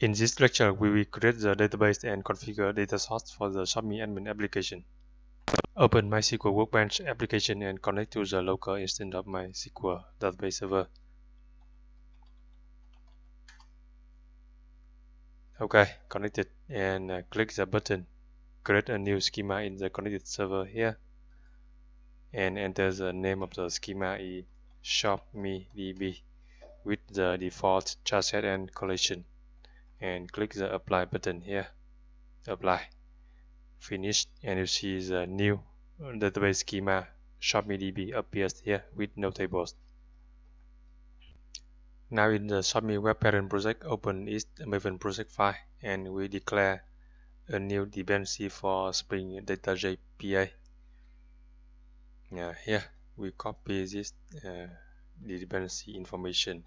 In this lecture, we will create the database and configure data source for the Shopme admin application. Open MySQL Workbench application and connect to the local instance of MySQL database server. Okay, connected, and click the button create a new schema in the connected server here, and enter the name of the schema is ShopMeDB with the default chart set and collection, and click the apply button here. Apply. Finish, and you see the new database schema ShopMeDB appears here with no tables. Now in the Shopme web parent project, open its Maven project file, and we declare a new dependency for Spring Data JPA. Here we copy this dependency information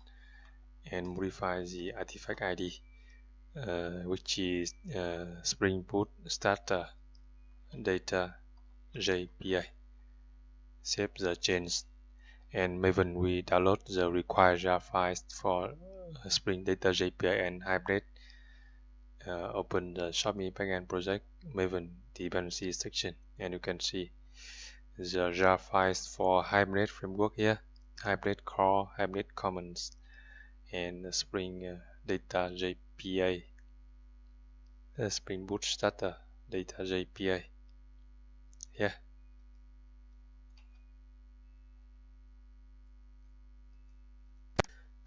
and modify the artifact ID, which is Spring Boot Starter Data JPA. Save the change, and Maven we download the required jar files for Spring Data JPA and Hibernate. Open the Shopme backend project Maven dependency section, and you can see the jar files for Hibernate framework here, Hibernate core, Hibernate commons, and Spring Data JPA, Spring Boot Starter Data JPA here.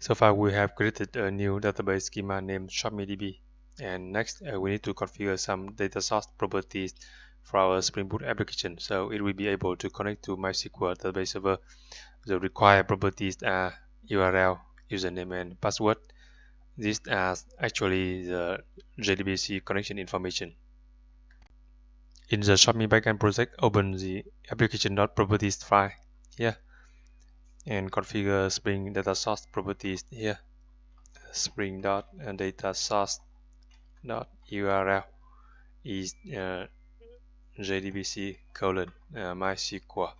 So far we have created a new database schema named ShopMeDB, and next we need to configure some data source properties for our Spring Boot application, so it will be able to connect to MySQL database server. The required properties are URL, username, and password. These are actually the JDBC connection information. In the Shopme backend project, open the application.properties file here and configure Spring data source properties here. Spring.data source.url is JDBC : MySQL :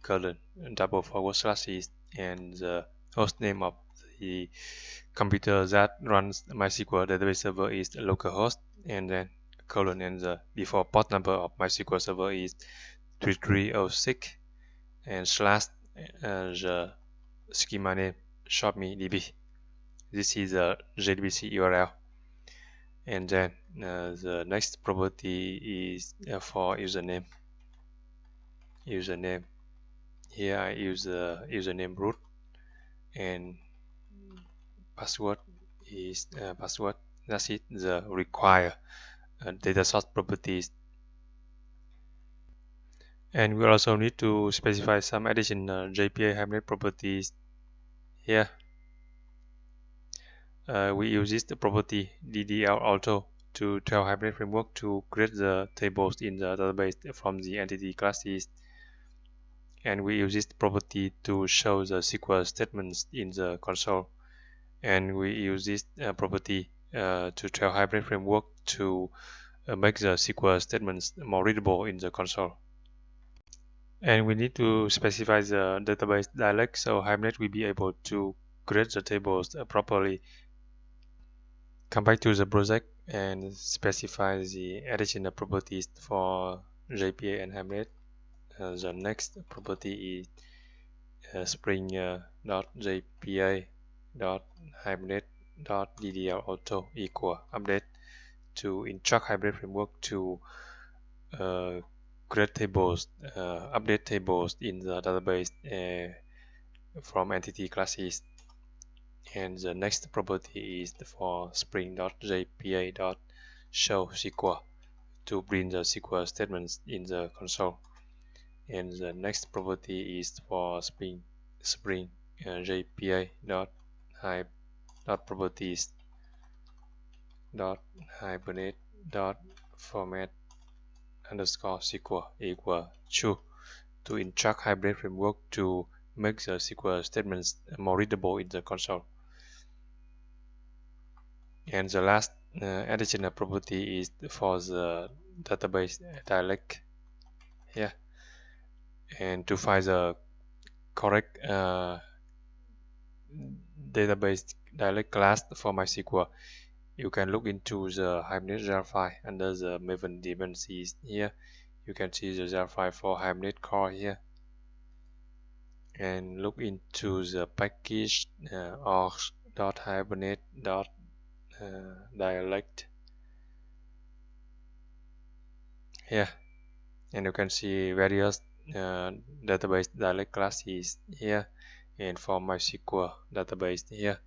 // and the host name of the computer that runs MySQL database server is localhost, and then colon, and the default port number of MySQL server is 3306, and slash the schema name ShopMeDB. This is the JDBC URL, and then the next property is for username. Here I use the username root, and password is password. That's it, the required data source properties. And we also need to specify some additional JPA Hibernate properties here. We use this property DDL auto to tell Hibernate framework to create the tables in the database from the entity classes, and we use this property to show the SQL statements in the console, and we use this property to tell Hibernate framework to make the SQL statements more readable in the console. And we need to specify the database dialect, so Hibernate will be able to create the tables properly. Come back to the project and specify the additional properties for JPA and Hibernate. The next property is spring.jpa.hibernate.ddl-auto equal update to instruct Hibernate framework to create tables, update tables in the database from entity classes. And the next property is for spring.jpa.showSQL to print the SQL statements in the console. And the next property is for spring.jpa.hibernate.format_SQL equal true to instruct Hibernate framework to make the SQL statements more readable in the console. And the last additional property is for the database dialect here, and to find the correct database dialect class for MySQL, you can look into the Hibernate jar file under the Maven dependencies here. You can see the jar file for Hibernate core here, and look into the package org.hibernate.dialect here, and you can see various database dialect classes here, and for MySQL database here.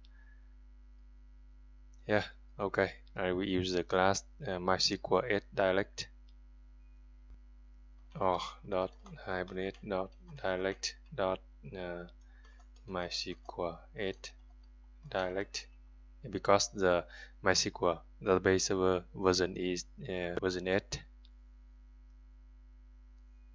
Okay, I will use the class MySQL 8 dialect org.hibernate.dialect.MySQL 8 dialect, because the MySQL database server version is version 8.